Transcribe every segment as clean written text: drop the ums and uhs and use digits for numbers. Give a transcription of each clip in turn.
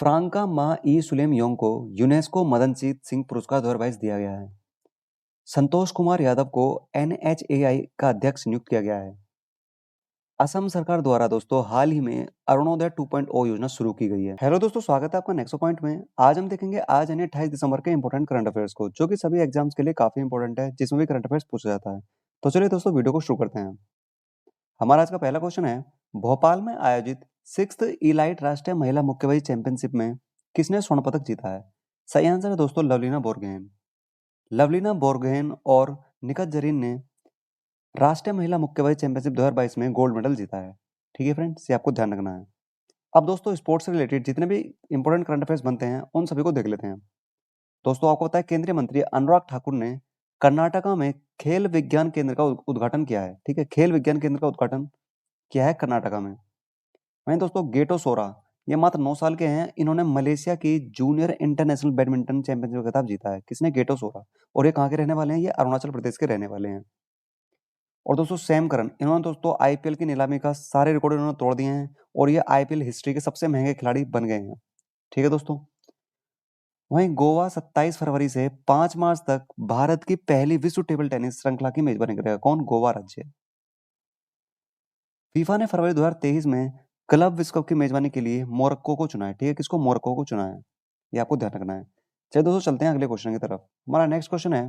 Franca मा ई Sulem Yong को UNESCO Madanjeet Singh पुरस्कार 2022 दिया गया है। संतोष कुमार यादव को एनएचएआई का अध्यक्ष नियुक्त किया गया है। असम सरकार द्वारा दोस्तों हाल ही में अरुणोदय 2.0 योजना शुरू की गई है। हेलो दोस्तों, स्वागत है आपका नेक्स्ट पॉइंट में। आज हम देखेंगे आज यानी 28 दिसंबर के इंपॉर्टेंट करंट अफेयर्स को, जो कि सभी एग्जाम्स के लिए काफी इंपॉर्टेंट है, जिसमें भी करंट अफेयर्स पूछा जाता है। तो चलिए दोस्तों, वीडियो को शुरू करते हैं। हमारा आज का पहला क्वेश्चन है, भोपाल में आयोजित 6th इलाइट राष्ट्रीय महिला मुक्केबाजी चैंपियनशिप में किसने स्वर्ण पदक जीता है? सही आंसर है दोस्तों लवलीना बोरगोहेन। लवलीना बोरगोहेन और निखत जरीन ने राष्ट्रीय महिला मुक्केबाजी चैंपियनशिप 2022 में गोल्ड मेडल जीता है। ठीक है फ्रेंड्स, ये आपको ध्यान रखना है। अब दोस्तों, स्पोर्ट्स से रिलेटेड जितने भी इंपॉर्टेंट करंट अफेयर्स बनते हैं उन सभी को देख लेते हैं। दोस्तों, आपको पता है केंद्रीय मंत्री अनुराग ठाकुर ने कर्नाटका में खेल विज्ञान केंद्र का उद्घाटन किया है। ठीक है, खेल विज्ञान केंद्र का उद्घाटन किया है कर्नाटका में। वहीं दोस्तों, गेटो सोरा ये मात्र 9 साल के हैं। इन्होंने मलेशिया की जूनियर इंटरनेशनल बैडमिंटन चैंपियनशिप का खिताब जीता है। किसने? गेटो सोरा। और ये कहाँ के रहने वाले हैं? ये अरुणाचल प्रदेश के रहने वाले हैं। और दोस्तों, सैम करन, इन्होंने दोस्तों आईपीएल की नीलामी का सारे रिकॉर्ड इन्होंने तोड़ दिए हैं और ये आईपीएल हिस्ट्री के सबसे महंगे खिलाड़ी बन गए हैं। ठीक है दोस्तों। वहीं गोवा 27 फरवरी से 5 मार्च तक भारत की पहली विश्व टेबल टेनिस श्रृंखला की मेजबानी करेगा। कौन? गोवा राज्य। फीफा ने फरवरी 2023 में क्लब विश्व कप की मेजबानी के लिए मोरक्को को चुना है। ठीक है, किसको? मोरक्को को चुना है। ये आपको ध्यान रखना है। चलिए दोस्तों, चलते हैं अगले क्वेश्चन की तरफ। हमारा नेक्स्ट क्वेश्चन है,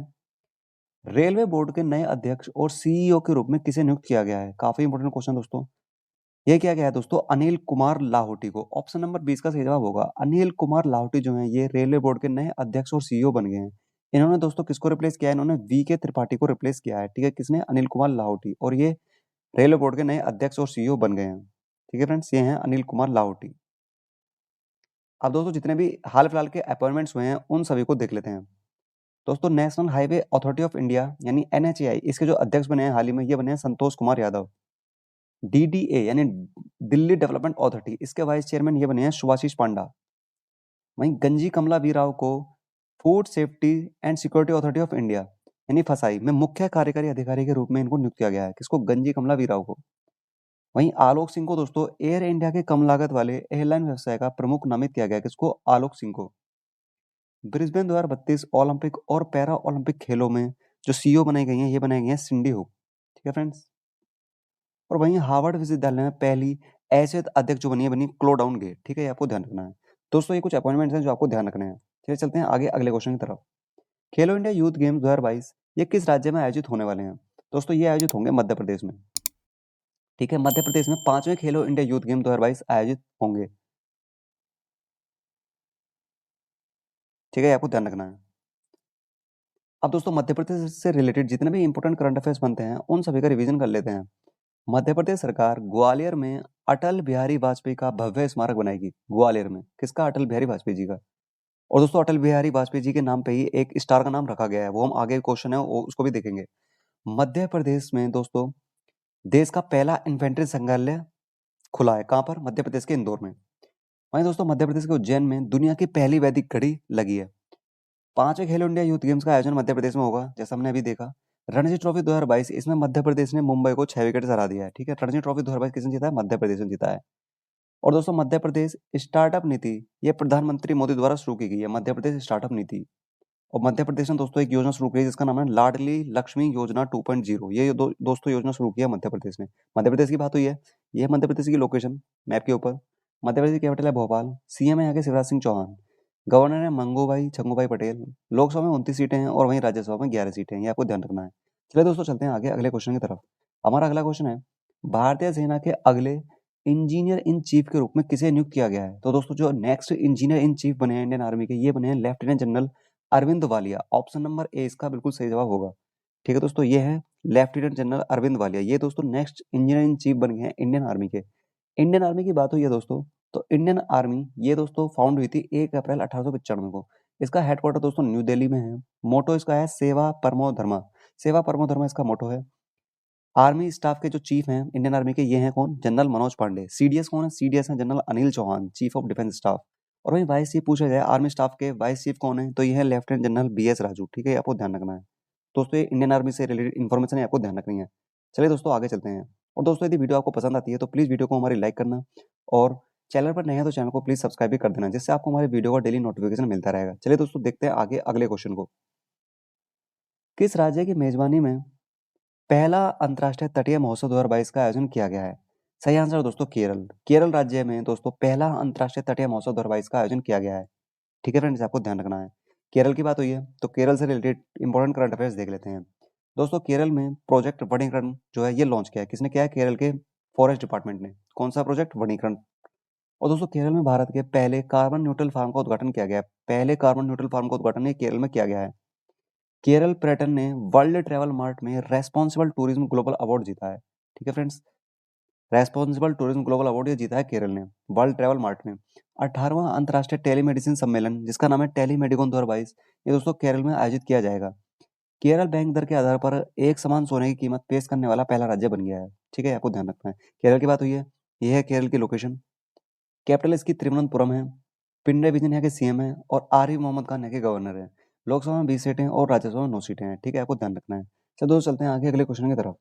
रेलवे बोर्ड के नए अध्यक्ष और सीईओ के रूप में किसे नियुक्त किया गया है? काफी इंपोर्टेंट क्वेश्चन दोस्तों। ये किया गया है दोस्तों अनिल कुमार लाहोटी को। ऑप्शन नंबर 20 का सही जवाब होगा। अनिल कुमार लाहोटी जो है ये रेलवे बोर्ड के नए अध्यक्ष और सीईओ बन गए हैं। इन्होंने दोस्तों किसको रिप्लेस किया है? इन्होंने वी के त्रिपाठी को रिप्लेस किया है। ठीक है, किसने? अनिल कुमार लाहोटी। और ये रेलवे बोर्ड के नए अध्यक्ष और सीईओ बन गए हैं। ठीक है फ्रेंड्स, ये हैं अनिल कुमार लाहोटी। अब दोस्तों, जितने भी हाल फिलहाल के अपॉइंटमेंट्स हुए हैं उन सभी को देख लेते हैं। दोस्तों, national highway authority of India यानी एनएचएआई, इसके जो अध्यक्ष बने हैं हाल ही में, ये बने हैं संतोष कुमार यादव। डीडीए यानी दिल्ली डेवलपमेंट अथॉरिटी, इसके वाइस चेयरमैन ये बने हैं सुभाषीष पांडा। वहीं गंजी कमला वीराव को food safety and security authority of India यानी फसाई में मुख्य कार्यकारी अधिकारी के रूप में इनको नियुक्त किया गया है। किसको? गंजी कमला वीराव को। वहीं आलोक सिंह को दोस्तों एयर इंडिया के कम लागत वाले एयरलाइन व्यवसाय का प्रमुख नामित किया गया है। किसको? आलोक सिंह को। ब्रिस्बेन 2032 ओलंपिक और पैरा ओलंपिक खेलों में जो सीईओ बनाई गई हैं, ये बनाई गई हैं सिंडी हुक। ठीक है फ्रेंड्स। और वहीं हार्वर्ड विश्वविद्यालय में पहली ऐसे अध्यक्ष जो बनी है, बनी क्लोडाउन गेट। ठीक है, ये आपको ध्यान रखना है। दोस्तों, ये कुछ अपॉइंटमेंट्स हैं जो आपको ध्यान रखने हैं। चलिए चलते हैं आगे अगले क्वेश्चन की तरफ। खेलो इंडिया यूथ गेम्स 2022 ये किस राज्य में आयोजित होने वाले हैं? दोस्तों, ये आयोजित होंगे मध्य प्रदेश में। ठीक है, मध्य प्रदेश में 5वें खेलो इंडिया यूथ गेम 2022 आयोजित होंगे। ठीक है, आपको ध्यान रखना है। अब दोस्तों, मध्य प्रदेश से रिलेटेड जितने भी इंपॉर्टेंट करंट अफेयर्स बनते हैं उन सभी का रिवीजन कर लेते हैं। मध्य प्रदेश सरकार ग्वालियर में अटल बिहारी वाजपेयी का भव्य स्मारक बनाएगी। ग्वालियर में किसका? अटल बिहारी वाजपेयी जी का। और दोस्तों, अटल बिहारी वाजपेयी जी के नाम पे ही एक स्टार का नाम रखा गया है, वो हम आगे क्वेश्चन है उसको भी देखेंगे। मध्य प्रदेश में दोस्तों देश का पहला इन्फेंट्री संग्रहालय खुला है। कहाँ पर? मध्य प्रदेश के इंदौर में। वहीं दोस्तों, मध्य प्रदेश के उज्जैन में दुनिया की पहली वैदिक घड़ी लगी है। 5वें खेलो इंडिया यूथ गेम्स का आयोजन मध्य प्रदेश में होगा, जैसा हमने अभी देखा। रणजी ट्रॉफी 2022 इसमें मध्य प्रदेश ने मुंबई को 6 विकेट से हरा दिया है। ठीक है, रणजी ट्रॉफी 2022 किसने जीता है? मध्य प्रदेश ने जीता है। और दोस्तों, मध्य प्रदेश स्टार्टअप नीति ये प्रधानमंत्री मोदी द्वारा शुरू की गई है। मध्य प्रदेश स्टार्टअप नीति। और मध्य प्रदेश ने दोस्तों एक योजना शुरू की है जिसका नाम है लाडली लक्ष्मी योजना 2.0। ये दोस्तों योजना शुरू किया मध्य प्रदेश ने। मध्य प्रदेश की बात हुई है, ये है मध्य प्रदेश की लोकेशन मैप के ऊपर। मध्य प्रदेश की कैपिटल है भोपाल। सीएम है यहाँ के शिवराज सिंह चौहान। गवर्नर है मंगूभाई छंगूभाई पटेल। लोकसभा में 29 सीटें हैं और वहीं राज्यसभा में 11 सीटें हैं। ये आपको ध्यान रखना है। चलिए दोस्तों, चलते हैं आगे अगले क्वेश्चन की तरफ। हमारा अगला क्वेश्चन है, भारतीय सेना के अगले इंजीनियर इन चीफ के रूप में किसे नियुक्त किया गया है? तो दोस्तों, जो नेक्स्ट इंजीनियर इन चीफ बने हैं इंडियन आर्मी के, ये बने हैं lieutenant general Arvind Walia. Option number A इसका बिल्कुल सही जवाब होगा। ठीक है दोस्तों, ये है लेफ्टिनेंट जनरल अरविंद वालिया। ये दोस्तों नेक्स्ट इंजीनियर इन चीफ बन गए हैं इंडियन आर्मी के। इंडियन आर्मी की बात हुई है दोस्तों, तो इंडियन आर्मी ये दोस्तों फाउंड हुई थी 1 अप्रैल 1895 को। इसका हेडक्वार्टर दोस्तों न्यू दिल्ली में है। मोटो इसका है सेवा परमो धर्मा। सेवा परमो धर्मा इसका मोटो है। आर्मी स्टाफ के जो चीफ हैं इंडियन आर्मी के, ये हैं कौन? जनरल मनोज पांडे। सीडीएस कौन है? सीडीएस है general Anil Chauhan, chief of defence staff. और वहीं वाइस चीफ पूछा जाए आर्मी स्टाफ के वाइस चीफ कौन है, तो ये है लेफ्टिनेंट जनरल बीएस राजू। ठीक है, आपको ध्यान रखना है दोस्तों, ये इंडियन आर्मी से रिलेटेड इन्फॉर्मेशन है, आपको ध्यान रखनी है। चलिए दोस्तों, आगे चलते हैं। और दोस्तों, यदि वीडियो आपको पसंद आती है तो प्लीज वीडियो को हमारी लाइक करना और चैनल पर नए हैं तो चैनल को प्लीज सब्सक्राइब भी कर देना, जिससे आपको हमारे वीडियो का डेली नोटिफिकेशन मिलता रहेगा। चलिए दोस्तों देखते हैं आगे अगले क्वेश्चन को। किस राज्य की मेजबानी में पहला अंतर्राष्ट्रीय तटीय महोत्सव 2022 का आयोजन किया गया है? सही आंसर है दोस्तों केरल। केरल राज्य में दोस्तों पहला अंतर्राष्ट्रीय तटीय महोत्सव 2022 का आयोजन किया गया है। ठीक है फ्रेंड्स, आपको ध्यान रखना है। केरल की बात हुई है तो केरल से रिलेटेड इंपॉर्टेंट करंट अफेयर्स देख लेते हैं। दोस्तों केरल में प्रोजेक्ट वनीकरण जो है ये लॉन्च किया है। किसने किया है? केरल के फॉरेस्ट डिपार्टमेंट ने। कौन सा प्रोजेक्ट? वनीकरण। और दोस्तों केरल में भारत के पहले कार्बन न्यूट्रल फार्म का उद्घाटन किया गया है। पहले कार्बन न्यूट्रल फार्म का उद्घाटन ये केरल में किया गया है। केरल पर्यटन ने वर्ल्ड ट्रैवल मार्ट में रेस्पॉन्सिबल टूरिज्म ग्लोबल अवार्ड जीता है। ठीक है friends, responsible tourism global award ये जीता है केरल ने वर्ल्ड ट्रैवल मार्ट में। 18वां अंतर्राष्ट्रीय टेलीमेडिसिन सम्मेलन जिसका नाम है टेलीमेडिकॉन 2022 ये दोस्तों केरल में आयोजित किया जाएगा। केरल बैंक दर के आधार पर एक समान सोने की कीमत पेश करने वाला पहला राज्य बन गया है। ठीक है, आपको ध्यान रखना है। केरल की बात हुई है, ये है केरल की लोकेशन। कैपिटल इसकी तिरुवनंतपुरम है। पिनराई विजयन यहाँ के सीएम है और आरिफ मोहम्मद खान यहाँ के गवर्नर है। लोकसभा में 20 सीटें और राज्यसभा में 9 सीटें हैं। ठीक है, आपको ध्यान रखना है। चलो दोस्तों चलते हैं आगे अगले क्वेश्चन की तरफ।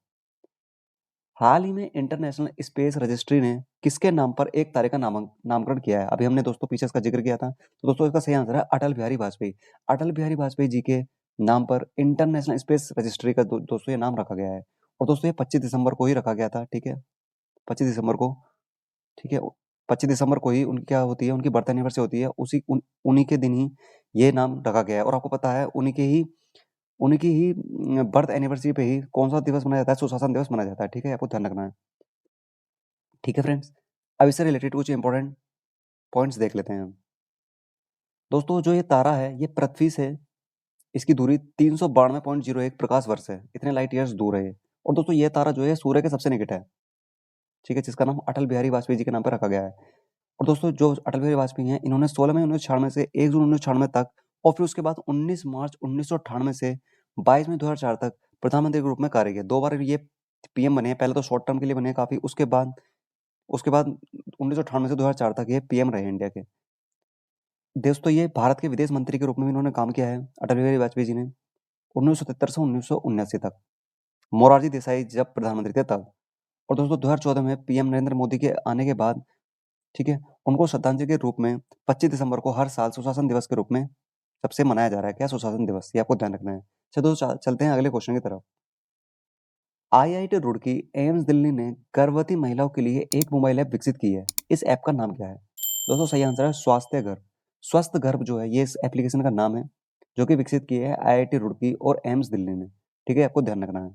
हाल ही में इंटरनेशनल स्पेस रजिस्ट्री ने किसके नाम पर एक तारे का नामकरण किया है? अभी हमने दोस्तों पीछे इसका जिक्र किया था, तो दोस्तों इसका सही आंसर है अटल बिहारी वाजपेयी। अटल बिहारी वाजपेयी जी के नाम पर इंटरनेशनल स्पेस रजिस्ट्री का दोस्तों ये नाम रखा गया है। और दोस्तों ये 25 दिसंबर को ही रखा गया था। ठीक है, 25 दिसंबर को। ठीक है, 25 दिसंबर को ही उनकी क्या होती है, उनकी बर्थ एनिवर्सरी होती है। उन्हीं के दिन ही ये नाम रखा गया है। और आपको पता है उनकी ही बर्थ एनिवर्सरी पे ही कौन सा दिवस मनाया जाता है? सुशासन दिवस मनाया जाता है। ठीक है, आपको ध्यान रखना है। ठीक है फ्रेंड्स, अब इससे रिलेटेड कुछ इंपॉर्टेंट पॉइंट्स देख लेते हैं। दोस्तों जो ये तारा है ये पृथ्वी से इसकी दूरी 392.01 प्रकाश वर्ष है। इतने लाइट ईयर्स दूर है ये। और दोस्तों ये तारा जो है सूर्य के सबसे निकट है। ठीक है, जिसका नाम अटल बिहारी वाजपेयी जी के नाम पर रखा गया है। और दोस्तों जो अटल बिहारी वाजपेयी हैं इन्होंने 16 मई 1996 से 1 जून 1996 तक और फिर उसके बाद 19 मार्च 1998 से 22 मई 2004 तक प्रधानमंत्री के रूप में कार्य किया। 2 बार ये पीएम बने हैं। पहले तो शॉर्ट टर्म के लिए बने काफी, उसके बाद 1998 से 2004 तक ये पीएम रहे इंडिया के। दोस्तों ये भारत के विदेश मंत्री के रूप में भी इन्होंने काम किया है अटल बिहारी वाजपेयी जी ने 1977 से 1979 तक। मोरारजी देसाई जब प्रधानमंत्री थे तब। और दोस्तों 2014 में पीएम नरेंद्र मोदी के आने के बाद, ठीक है, उनको श्रद्धांजलि के रूप में 25 दिसंबर को हर साल सुशासन दिवस के रूप में सबसे मनाया जा रहा है। क्या? सुशासन दिवस। ये आपको ध्यान रखना है। चलो दोस्तों चलते हैं अगले क्वेश्चन की तरफ। आईआईटी रुड़की, एम्स दिल्ली ने गर्भवती महिलाओं के लिए एक मोबाइल ऐप विकसित की है। इस ऐप का नाम क्या है? दोस्तों सही आंसर है स्वास्थ्य गर्भ। स्वस्थ गर्भ जो है ये इस एप्लीकेशन का नाम है, जो कि विकसित की है आईआईटी रुड़की और एम्स दिल्ली ने। ठीक है, आपको ध्यान रखना है।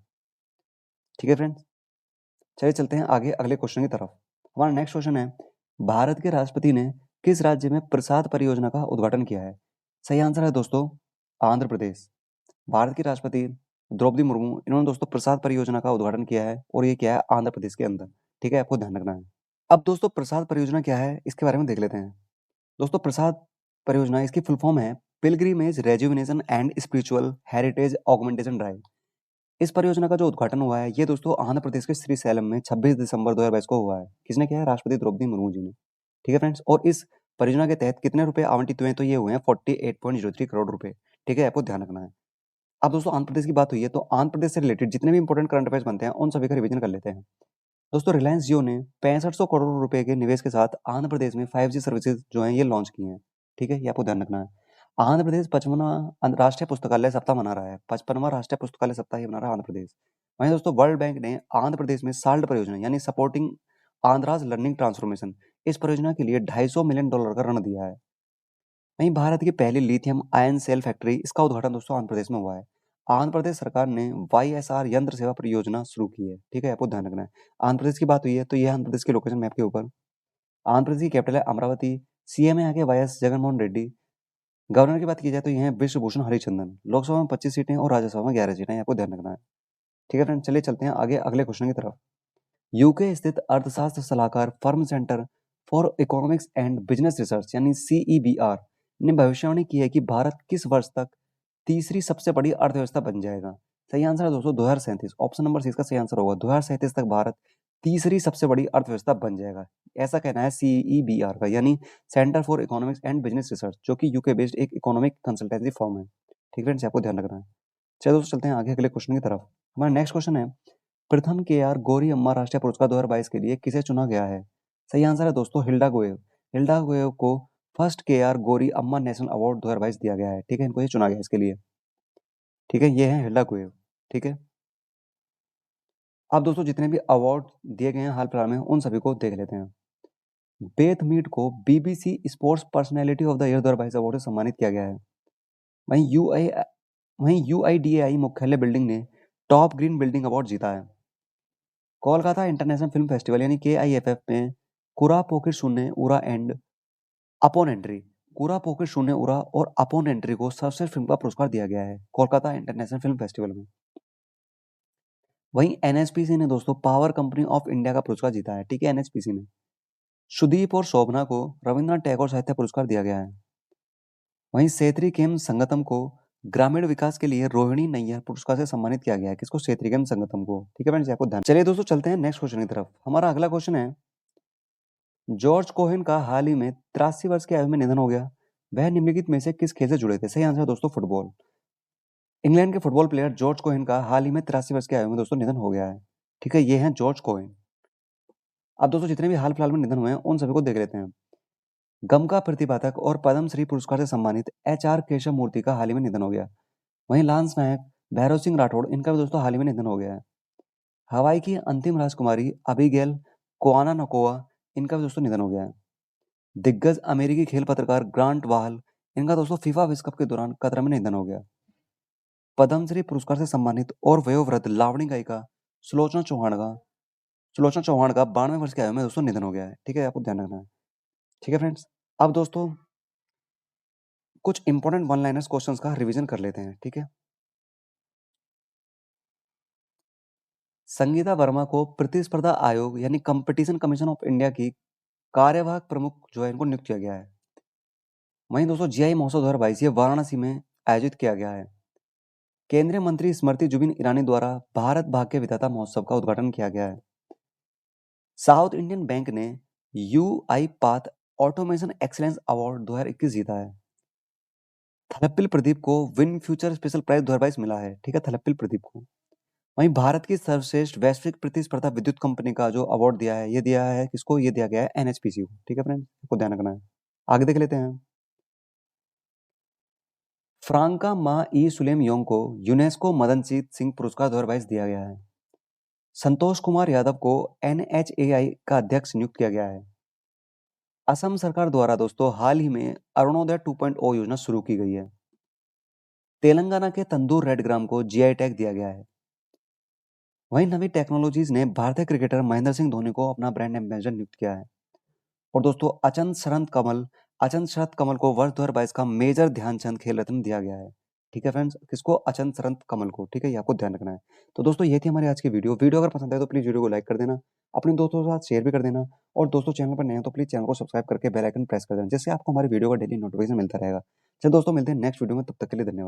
ठीक है फ्रेंड्स, चलिए चलते हैं आगे अगले क्वेश्चन की तरफ। हमारा नेक्स्ट क्वेश्चन है, भारत के राष्ट्रपति ने किस राज्य में प्रसाद परियोजना का उद्घाटन किया है? सही आंसर है दोस्तों आंध्र प्रदेश। भारत की राष्ट्रपति द्रौपदी मुर्मू इन्होंने दोस्तों प्रसाद परियोजना का उद्घाटन किया है और ये क्या है? आंध्र प्रदेश के अंदर। ठीक है, आपको ध्यान रखना है। अब दोस्तों प्रसाद परियोजना क्या है इसके बारे में देख लेते हैं। दोस्तों प्रसाद परियोजना इसकी फुल फॉर्म है pilgrimage rejuvenation and spiritual heritage augmentation drive. इस परियोजना का जो उद्घाटन हुआ है ये दोस्तों आंध्र प्रदेश के श्रीशैलम में 26 दिसंबर 2022 को हुआ है। किसने किया है? राष्ट्रपति द्रौपदी मुर्मू जी ने। ठीक है फ्रेंड्स, और इस परियोजना के तहत कितने रुपए आवंटित हुए हैं? तो ये हुए हैं 48.03 करोड़ रुपए। ठीक है, आपको ध्यान रखना है। अब दोस्तों आंध्र प्रदेश की बात हुई है तो आंध्र प्रदेश से रिलेटेड जितने भी इंपॉर्टेंट करंट अफेयर्स बनते हैं उन सभी का रिवीजन कर लेते हैं। दोस्तों रिलायंस जियो ने 6500 करोड़ रुपए के निवेश के साथ आंध्र प्रदेश में 5G सर्विसेज जो हैं ये लॉन्च की हैं। ठीक है, ये आपको ध्यान रखना है। आंध्र प्रदेश 55वां राष्ट्रीय पुस्तकालय सप्ताह मना रहा है। 55वां राष्ट्रीय पुस्तकालय सप्ताह ये मना रहा है आंध्र प्रदेश। वहीं दोस्तों वर्ल्ड बैंक ने आंध्र प्रदेश में साल्ट परियोजना यानी सपोर्टिंग आंध्राज लर्निंग ट्रांसफॉर्मेशन इस परियोजना के लिए $250 मिलियन का ऋण दिया है। वहीं भारत की पहली लिथियम आयन सेल फैक्ट्री इसका उद्घाटन दोस्तों आंध्र प्रदेश में हुआ है। आंध्र प्रदेश सरकार ने YSR यंत्र सेवा परियोजना शुरू की है। ठीक है, आपको ध्यान रखना है। आंध्र प्रदेश की बात हुई है तो यह आंध्र प्रदेश की लोकेशन मैप के ऊपर। आंध्र प्रदेश की कैपिटल है अमरावती। सीएम है यहाँ के वाईएस जगनमोहन रेड्डी। गवर्नर की बात की जाए तो ये है विश्वभूषण हरिचंदन। लोकसभा में 25 सीटें और राज्यसभा में 11 सीटें। आपको ध्यान रखना है। ठीक है फ्रेंड, चलिए चलते हैं आगे अगले क्वेश्चन की तरफ। यूके स्थित अर्थशास्त्र सलाहकार firm centre for economics and business research यानी CEBR ने भविष्यवाणी की है कि भारत किस वर्ष तक तीसरी सबसे बड़ी अर्थव्यवस्था बन जाएगा। सही आंसर है दोस्तों 2037। ऑप्शन नंबर सी इसका सही आंसर होगा। 2037 तक भारत तीसरी सबसे बड़ी अर्थव्यवस्था बन जाएगा, ऐसा कहना है CEBR का यानी centre for economics and business research, जो कि यूके बेस्ड एक इकोनॉमिक कंसल्टेंसी फर्म है। ठीक है फ्रेंड्स, आपको ध्यान रखना है। चलिए दोस्तों चलते हैं आगे अगले क्वेश्चन की तरफ। हमारा नेक्स्ट क्वेश्चन है, प्रथम KR गौरी अम्मा राष्ट्रीय पुरस्कार 2022 के लिए किसे चुना गया है? सही आंसर है दोस्तों हिल्डा गोएव। हिल्डा गोएव को फर्स्ट KR गोरी अम्मा नेशनल अवार्ड 2022 दिया गया है। ठीक है, इनको ये चुना गया इसके लिए। ठीक है, ये है हिल्डा गोएव। ठीक है, अब दोस्तों जितने भी अवार्ड दिए गए हैं हाल फिलहाल में उन सभी को देख लेते हैं। बेथ मीड को BBC sports personality of the year 2022 award से सम्मानित किया गया है। वहीं UIDAI मुख्यालय बिल्डिंग ने टॉप ग्रीन बिल्डिंग अवार्ड जीता है। कोलकाता इंटरनेशनल फिल्म फेस्टिवल यानी KIFF में कुरा पोकिर शून्य उरा एंड अपॉन एंट्री कुरा पोकिर शून्य उरा और अपॉन एंट्री को सर्वश्रेष्ठ फिल्म का पुरस्कार दिया गया है कोलकाता इंटरनेशनल फिल्म फेस्टिवल में। वहीं NHPC ने दोस्तों पावर कंपनी ऑफ इंडिया का पुरस्कार जीता है। ठीक है, NHPC ने सुदीप और शोभना को रविन्द्रनाथ टैगोर साहित्य पुरस्कार दिया गया है। वहीं सेत्री केम संगतम को ग्रामीण विकास के लिए रोहिणी नैयर पुरस्कार से सम्मानित किया गया है। किसको? सेत्री केम संगतम को। ठीक है फ्रेंड्स, आपको ध्यान। चलिए दोस्तों चलते हैं नेक्स्ट क्वेश्चन की तरफ। हमारा अगला क्वेश्चन है, जॉर्ज कोहेन का हाल ही में 83 वर्ष की आयु में निधन हो गया। वह निम्नलिखित में से किस खेल से जुड़े थे? सही आंसर है दोस्तों फुटबॉल। इंग्लैंड के फुटबॉल प्लेयर जॉर्ज कोहेन का हाल ही में 83 वर्ष की आयु में दोस्तों निधन हो गया है। ठीक है, ये है जॉर्ज कोहेन। अब दोस्तों जितने भी हाल फिलहाल में निधन हुए हैं उन सभी को देख लेते हैं। गमका प्रतिभातक और पद्मश्री पुरस्कार से सम्मानित HR केशव मूर्ति का हाल ही में निधन हो गया। वहीं लांस नायक भैरव सिंह राठौड़ इनका भी दोस्तों हाल ही में निधन हो गया है। हवाई की अंतिम राजकुमारी अबिगेल क्वानानकोआ इनका भी दोस्तों निधन हो गया है। दिग्गज अमेरिकी खेल पत्रकार ग्रांट वाहल इनका दोस्तों फीफा विश्व कप के दौरान कतर में निधन हो गया। पद्मश्री पुरस्कार से सम्मानित और वयोवृद्ध लावणी गायिका सुलोचना चौहान का 92 वर्ष की आयु में दोस्तों निधन हो गया है। ठीक है, आपको ध्यान रखना है। ठीक है फ्रेंड्स, अब दोस्तों कुछ इंपॉर्टेंट वन लाइनर्स क्वेश्चंस का रिवीजन कर लेते हैं। ठीक है, संगीता वर्मा को प्रतिस्पर्धा आयोग यानी कंपटीशन कमीशन ऑफ इंडिया की कार्यवाहक प्रमुख जो है इनको नियुक्त किया गया है। वहीं दोस्तों GI महोत्सव 2022 ये वाराणसी में आयोजित किया गया है। केंद्रीय मंत्री स्मृति जुबिन ईरानी द्वारा भारत भाग्य विधाता महोत्सव का उद्घाटन किया गया है। साउथ इंडियन बैंक ने UI path automation excellence award 2021 जीता है। थलप्पिल प्रदीप को विन फ्यूचर स्पेशल प्राइज 2022 मिला है। ठीक है, थलप्पिल प्रदीप को। वहीं भारत की सर्वश्रेष्ठ वैश्विक प्रतिस्पर्धा विद्युत कंपनी का जो अवार्ड दिया है, ये दिया है किसको? ये दिया गया है NHPC को। ठीक है फ्रेंड्स, आपको ध्यान रखना है। आगे देख लेते हैं। फ्रांका मा ई सुलेम योंग को यूनेस्को मदनजीत सिंह पुरस्कार 2022 दिया गया है। संतोष कुमार यादव को NHAI का अध्यक्ष नियुक्त किया गया है। असम सरकार द्वारा दोस्तों हाल ही में अरुणोदय 2.0 योजना शुरू की गई है। तेलंगाना के तंदूर रेड ग्राम को GI टैग दिया गया है। वहीं नवी टेक्नोलॉजीज ने भारतीय क्रिकेटर महेंद्र सिंह धोनी को अपना ब्रांड एम्बेसडर नियुक्त किया है। और दोस्तों अचंत शरत कमल को वर्ष 2022 का मेजर ध्यानचंद खेल रत्न दिया गया है। ठीक है फ्रेंड्स, किसको? अचंत शरत कमल को। ठीक है, ये आपको ध्यान रखना है। तो दोस्तों ये थी हमारी आज की वीडियो अगर पसंद आए तो प्लीज वीडियो को लाइक कर देना, अपने दोस्तों के साथ शेयर भी कर देना, और दोस्तों चैनल पर नए हो तो प्लीज चैनल को सब्सक्राइब करके बेल आइकन प्रेस कर देना, जिससे आपको हमारी वीडियो का डेली नोटिफिकेशन मिलता रहेगा। चलो दोस्तों मिलते हैं नेक्स्ट वीडियो में, तब तक के लिए धन्यवाद।